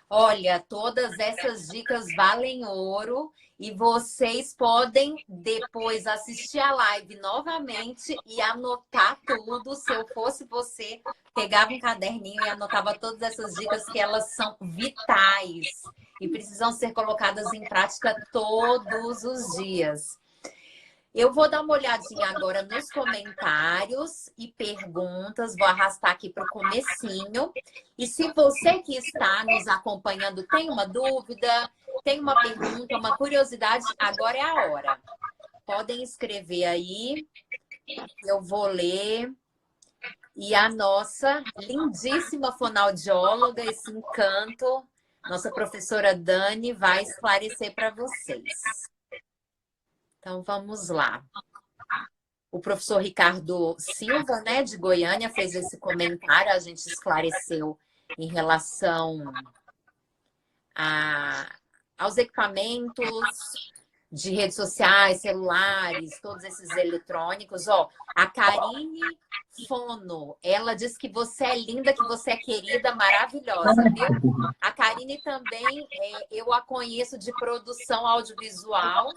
Olha, todas essas dicas valem ouro e vocês podem depois assistir a live novamente e anotar tudo. Se eu fosse você, pegava um caderninho e anotava todas essas dicas que elas são vitais e precisam ser colocadas em prática todos os dias. Eu vou dar uma olhadinha agora nos comentários e perguntas. Vou arrastar aqui para o comecinho. E se você que está nos acompanhando tem uma dúvida, tem uma pergunta, uma curiosidade, agora é a hora. Podem escrever aí, eu vou ler. E a nossa lindíssima fonoaudióloga, esse encanto, nossa professora Dani, vai esclarecer para vocês. Então, vamos lá. O professor Ricardo Silva, né, de Goiânia, fez esse comentário, a gente esclareceu em relação aos equipamentos de redes sociais, celulares, todos esses eletrônicos. Ó, a Karine Fono, ela diz que você é linda, que você é querida, maravilhosa, viu? A Karine também, eu a conheço de produção audiovisual.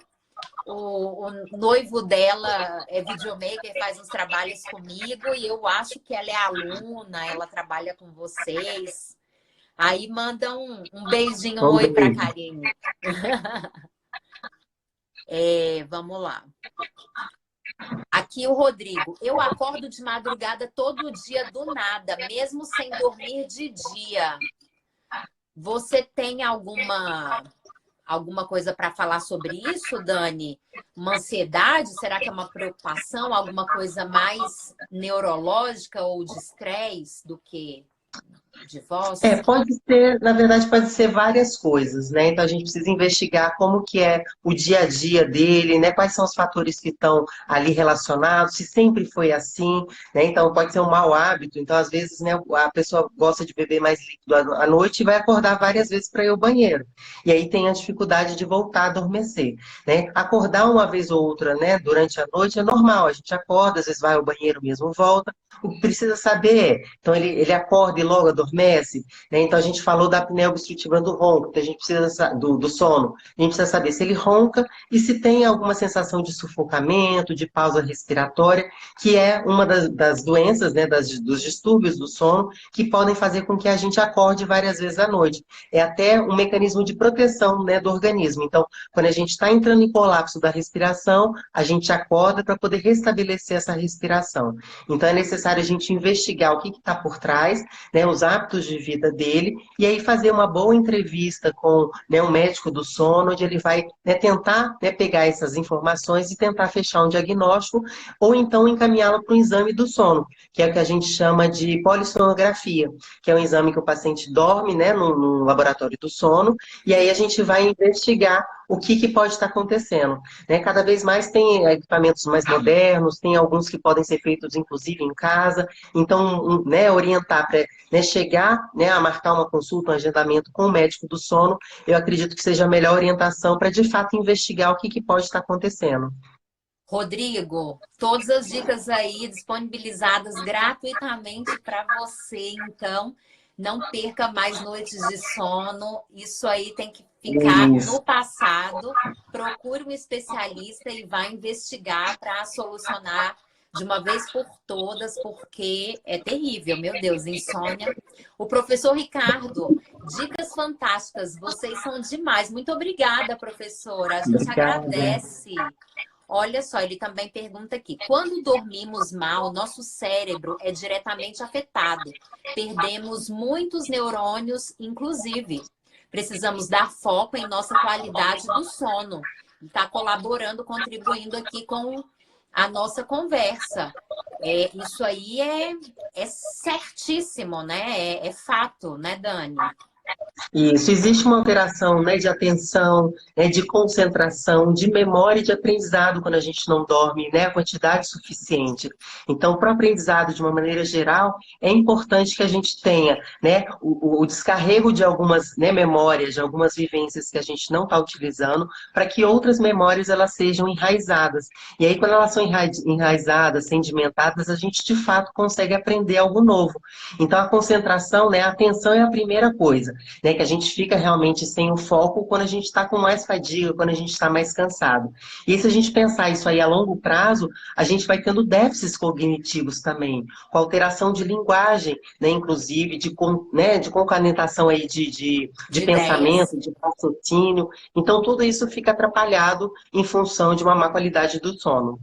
O noivo dela é videomaker, faz uns trabalhos comigo e eu acho que ela é aluna, ela trabalha com vocês. Aí manda um beijinho, um oi para Karine. Vamos lá. Aqui o Rodrigo. Eu acordo de madrugada todo dia do nada, mesmo sem dormir de dia. Você tem alguma coisa para falar sobre isso, Dani? Uma ansiedade? Será que é uma preocupação? Alguma coisa mais neurológica ou de estresse do que de voz? Pode ser, na verdade, pode ser várias coisas, né? Então a gente precisa investigar como que é o dia a dia dele, né? Quais são os fatores que estão ali relacionados, se sempre foi assim, né? Então pode ser um mau hábito, então às vezes, né, a pessoa gosta de beber mais líquido à noite e vai acordar várias vezes para ir ao banheiro. E aí tem a dificuldade de voltar a adormecer, né? Acordar uma vez ou outra, né, durante a noite é normal, a gente acorda, às vezes vai ao banheiro mesmo, volta. O que precisa saber então ele acorda e logo adormece, né? Então a gente falou da apneia obstrutiva do ronco, então a gente precisa do sono. A gente precisa saber se ele ronca e se tem alguma sensação de sufocamento, de pausa respiratória, que é uma das doenças, né, dos distúrbios do sono, que podem fazer com que a gente acorde várias vezes à noite. É até um mecanismo de proteção, né, do organismo. Então, quando a gente está entrando em colapso da respiração, a gente acorda para poder restabelecer essa respiração. Então é necessário a gente investigar o que está por trás, né, os hábitos de vida dele, e aí fazer uma boa entrevista com, né, um médico do sono, onde ele vai, né, tentar, né, pegar essas informações e tentar fechar um diagnóstico, ou então encaminhá-lo para o exame do sono, que é o que a gente chama de polissonografia, que é um exame que o paciente dorme, né, no laboratório do sono, e aí a gente vai investigar o que pode estar acontecendo, né? Cada vez mais tem equipamentos mais modernos, tem alguns que podem ser feitos, inclusive, em casa. Então, né, orientar para, né, chegar, né, a marcar uma consulta, um agendamento com o médico do sono, eu acredito que seja a melhor orientação para, de fato, investigar o que pode estar acontecendo. Rodrigo, todas as dicas aí disponibilizadas gratuitamente para você, então não perca mais noites de sono. Isso aí tem que ficar no passado. Procure um especialista e vá investigar para solucionar de uma vez por todas, porque é terrível, meu Deus, insônia. O professor Ricardo, dicas fantásticas, vocês são demais. Muito obrigada, professora. A gente agradece. Olha só, ele também pergunta aqui. Quando dormimos mal, nosso cérebro é diretamente afetado. Perdemos muitos neurônios, inclusive. Precisamos dar foco em nossa qualidade do sono. Está colaborando, contribuindo aqui com a nossa conversa. Isso aí é certíssimo, né? É fato, né, Dani? Isso, existe uma alteração, né, de atenção, né, de concentração, de memória e de aprendizado quando a gente não dorme, né, a quantidade suficiente. Então, para o aprendizado, de uma maneira geral, é importante que a gente tenha, né, o descarrego de algumas, né, memórias, de algumas vivências que a gente não está utilizando, para que outras memórias elas sejam enraizadas. E aí, quando elas são enraizadas, sedimentadas, a gente, de fato, consegue aprender algo novo. Então, a concentração, né, a atenção é a primeira coisa. né? Que a gente fica realmente sem o foco quando a gente está com mais fadiga, quando a gente está mais cansado. E se a gente pensar isso aí a longo prazo, a gente vai tendo déficits cognitivos também, com alteração de linguagem, né? Inclusive de concatenação aí de De ideias. pensamento, de raciocínio. Então, tudo isso fica atrapalhado em função de uma má qualidade do sono.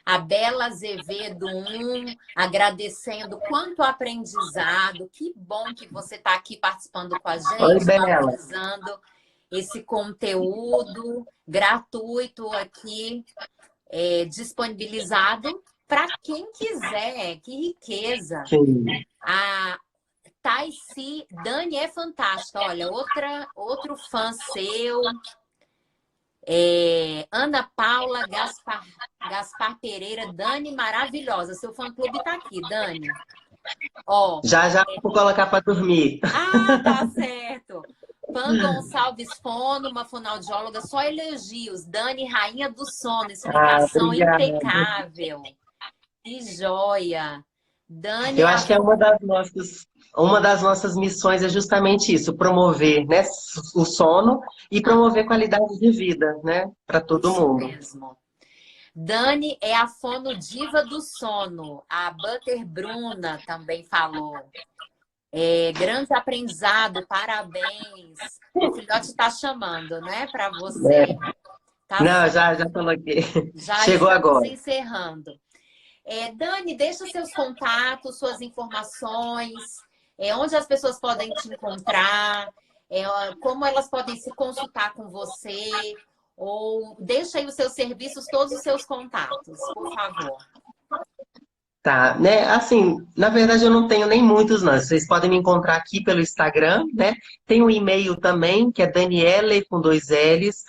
A Bela Azevedo 1, agradecendo quanto aprendizado. Que bom que você está aqui participando com a Oi, gente, Bela. valorizando esse conteúdo gratuito aqui, disponibilizado para quem quiser. Que riqueza! Sim. A Taici, Dani é fantástica. Olha, outro fã seu. Ana Paula Gaspar Pereira, Dani maravilhosa. Seu fã-clube tá aqui, Dani. Ó, Já já vou colocar para dormir. tá certo. Pan Gonçalves Fono, uma fonoaudióloga, só elogios. Dani, rainha do sono, Ah, explicação obrigada. impecável. Que joia. Dani Eu é a... acho que uma das nossas missões é justamente isso, promover, né, o sono e promover qualidade de vida, né, para todo Isso mundo. mesmo. Dani é a fonodiva do sono. A Butter Bruna também falou. Grande aprendizado, parabéns. O filhote está chamando, né, para você. Tá Não, certo. já coloquei. Já Chegou estamos agora. encerrando. Dani, deixa seus contatos, suas informações, onde as pessoas podem te encontrar, como elas podem se consultar com você, ou deixa aí os seus serviços, todos os seus contatos, por favor. Tá, né? Assim, na verdade eu não tenho nem muitos, não. Vocês podem me encontrar aqui pelo Instagram, né? Tem um e-mail também, que é Daniele com dois L's,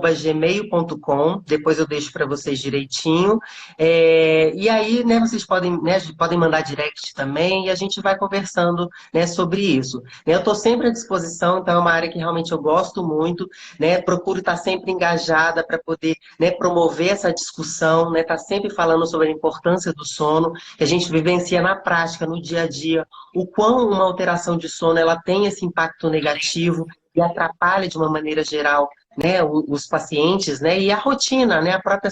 barretofono@gmail.com. Depois eu deixo para vocês direitinho. E aí, né, vocês podem mandar direct também e a gente vai conversando, né, sobre isso. Eu estou sempre à disposição, então é uma área que realmente eu gosto muito, né? Procuro estar sempre engajada para poder, né, promover essa discussão, né? Tá sempre falando sobre a importância do sono, que a gente vivencia na prática, no dia a dia, o quão uma alteração de sono ela tem esse impacto negativo e atrapalha de uma maneira geral, né, os pacientes, né, e a rotina, né, a própria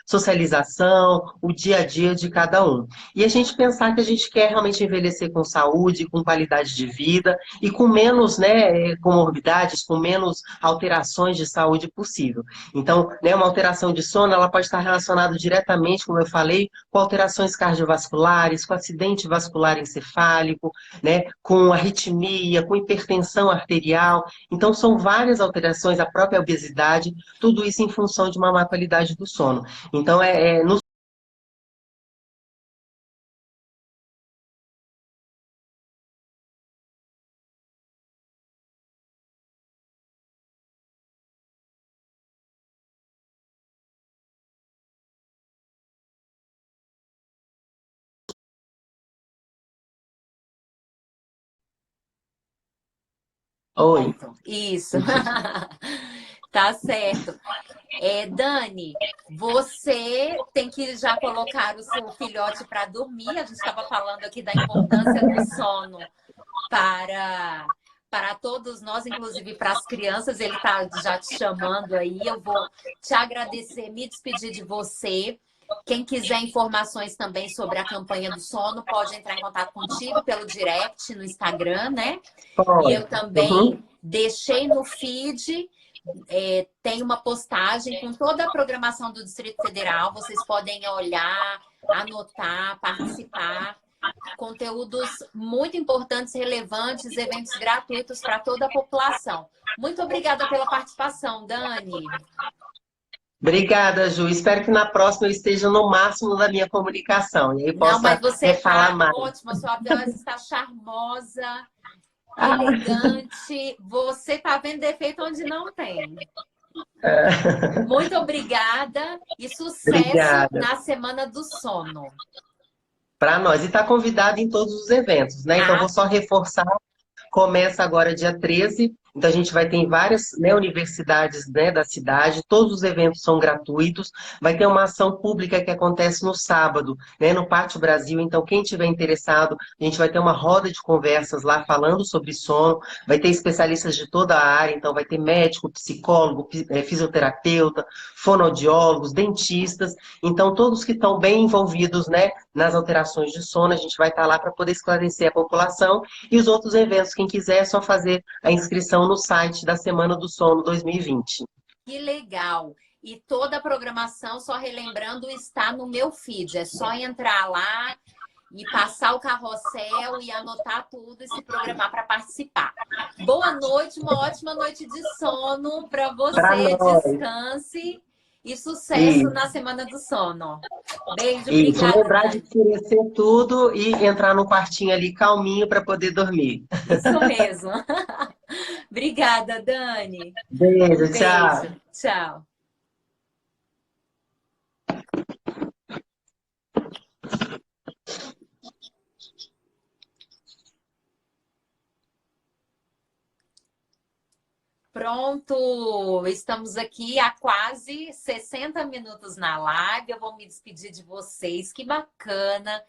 socialização, o dia a dia de cada um. E a gente pensar que a gente quer realmente envelhecer com saúde, com qualidade de vida e com menos, né, comorbidades, com menos alterações de saúde possível. Então, né, uma alteração de sono, ela pode estar relacionada diretamente, como eu falei, com alterações cardiovasculares, com acidente vascular encefálico, né, com arritmia, com hipertensão arterial. Então, são várias alterações, a própria obesidade, tudo isso em função de uma má qualidade do sono. Então, no Oi. Pronto, isso. Tá certo. Dani, você tem que já colocar o seu filhote para dormir. A gente estava falando aqui da importância do sono para, para todos nós, inclusive para as crianças. Ele está já te chamando aí. Eu vou te agradecer, me despedir de você. Quem quiser informações também sobre a campanha do sono, pode entrar em contato contigo pelo direct no Instagram, né? E eu Pode. também Uhum. deixei no feed, tem uma postagem com toda a programação do Distrito Federal. Vocês podem olhar, anotar, participar. Conteúdos muito importantes, relevantes, eventos gratuitos para toda a população. Muito obrigada pela participação, Dani. Obrigada, Ju. Espero que na próxima eu esteja no máximo da minha comunicação e aí Não, mas possa, você né, falar está mais. ótima, sua voz está charmosa, Ah, elegante. Você está vendo defeito onde não tem. Muito obrigada e sucesso obrigada. na Semana do Sono. Para nós. E está convidado em todos os eventos, né? Então, Ah, vou só reforçar. Começa agora dia 13 Então, a gente vai ter em várias, né, universidades, né, da cidade, todos os eventos são gratuitos. Vai ter uma ação pública que acontece no sábado, né, no Pátio Brasil. Então, quem tiver interessado, a gente vai ter uma roda de conversas lá falando sobre sono. Vai ter especialistas de toda a área, então vai ter médico, psicólogo, fisioterapeuta, fonoaudiólogos, dentistas. Então, todos que estão bem envolvidos, né, nas alterações de sono, a gente vai estar lá para poder esclarecer a população. E os outros eventos, quem quiser, é só fazer a inscrição no site da Semana do Sono 2020. Que legal! E toda a programação, só relembrando, está no meu feed. É só entrar lá e passar o carrossel e anotar tudo e se programar para participar. Boa noite, uma ótima noite de sono para Para você. nós. Descanse e sucesso na Isso, Semana do Sono. Beijo, isso. obrigada, Lembrar de Dani. escurecer tudo e entrar no quartinho ali calminho para poder dormir. Isso mesmo. Obrigada, Dani. Um Beijo, tchau. beijo. Tchau. Pronto, estamos aqui há quase 60 minutos na live. Eu vou me despedir de vocês. Que bacana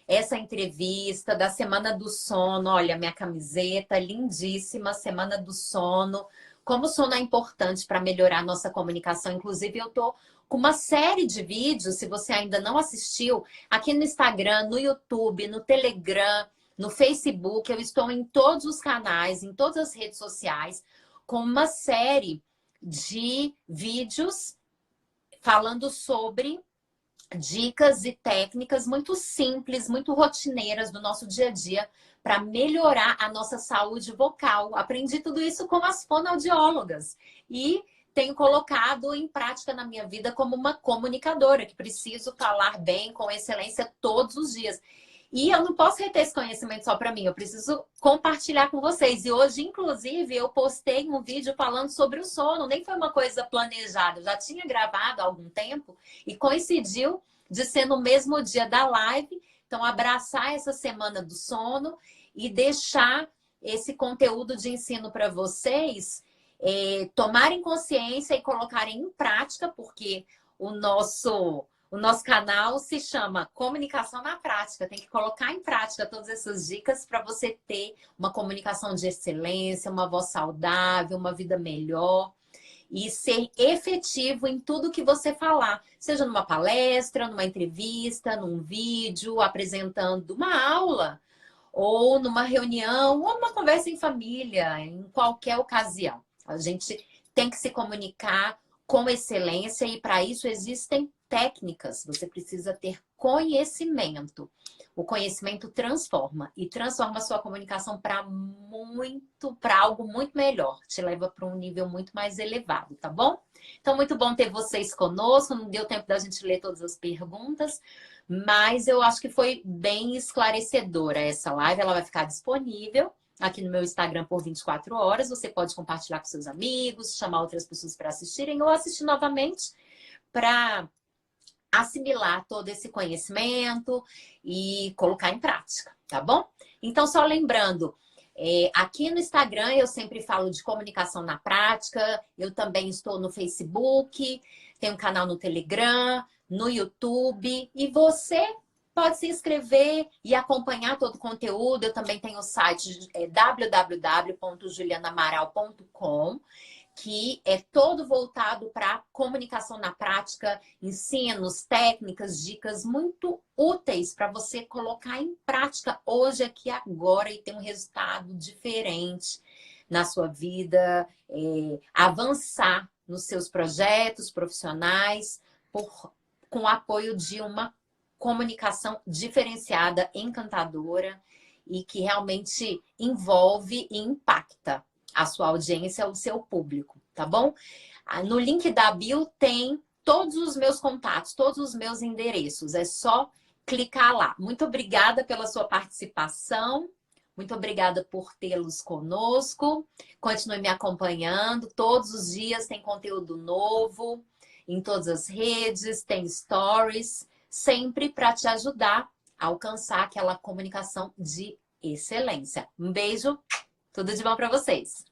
essa entrevista da Semana do Sono. Olha, minha camiseta lindíssima, Semana do Sono. Como o sono é importante para melhorar a nossa comunicação. Inclusive, eu tô com uma série de vídeos, se você ainda não assistiu, aqui no Instagram, no YouTube, no Telegram, no Facebook. Eu estou em todos os canais, em todas as redes sociais, com uma série de vídeos falando sobre dicas e técnicas muito simples, muito rotineiras do nosso dia a dia para melhorar a nossa saúde vocal. Aprendi tudo isso com as fonoaudiólogas e tenho colocado em prática na minha vida como uma comunicadora, que preciso falar bem, com excelência, todos os dias. E eu não posso reter esse conhecimento só para mim, eu preciso compartilhar com vocês. E hoje, inclusive, eu postei um vídeo falando sobre o sono, nem foi uma coisa planejada, eu já tinha gravado há algum tempo e coincidiu de ser no mesmo dia da live. Então, abraçar essa semana do sono e deixar esse conteúdo de ensino para vocês tomarem consciência e colocarem em prática, porque o nosso canal se chama Comunicação na Prática. Tem que colocar em prática todas essas dicas para você ter uma comunicação de excelência, uma voz saudável, uma vida melhor e ser efetivo em tudo que você falar, seja numa palestra, numa entrevista, num vídeo, apresentando uma aula, ou numa reunião, ou numa conversa em família, em qualquer ocasião. A gente tem que se comunicar com excelência e para isso existem técnicas. Você precisa ter conhecimento. O conhecimento transforma e transforma a sua comunicação para algo muito melhor. Te leva para um nível muito mais elevado, tá bom? Então, muito bom ter vocês conosco. Não deu tempo da gente ler todas as perguntas, mas eu acho que foi bem esclarecedora essa live. Ela vai ficar disponível aqui no meu Instagram por 24 horas. Você pode compartilhar com seus amigos, chamar outras pessoas para assistirem ou assistir novamente para assimilar todo esse conhecimento e colocar em prática, tá bom? Então, só lembrando, aqui no Instagram eu sempre falo de comunicação na prática, eu também estou no Facebook, tenho um canal no Telegram, no YouTube, e você pode se inscrever e acompanhar todo o conteúdo. Eu também tenho o site www.julianamaral.com, que é todo voltado para comunicação na prática, ensinos, técnicas, dicas muito úteis para você colocar em prática hoje, aqui, agora, e ter um resultado diferente na sua vida, avançar nos seus projetos profissionais com o apoio de uma comunicação diferenciada, encantadora e que realmente envolve e impacta a sua audiência, o seu público, tá bom? No link da bio tem todos os meus contatos, todos os meus endereços. É só clicar lá. Muito obrigada pela sua participação. Muito obrigada por tê-los conosco. Continue me acompanhando. Todos os dias tem conteúdo novo em todas as redes, tem stories, sempre para te ajudar a alcançar aquela comunicação de excelência. Um beijo. Tudo de bom para vocês.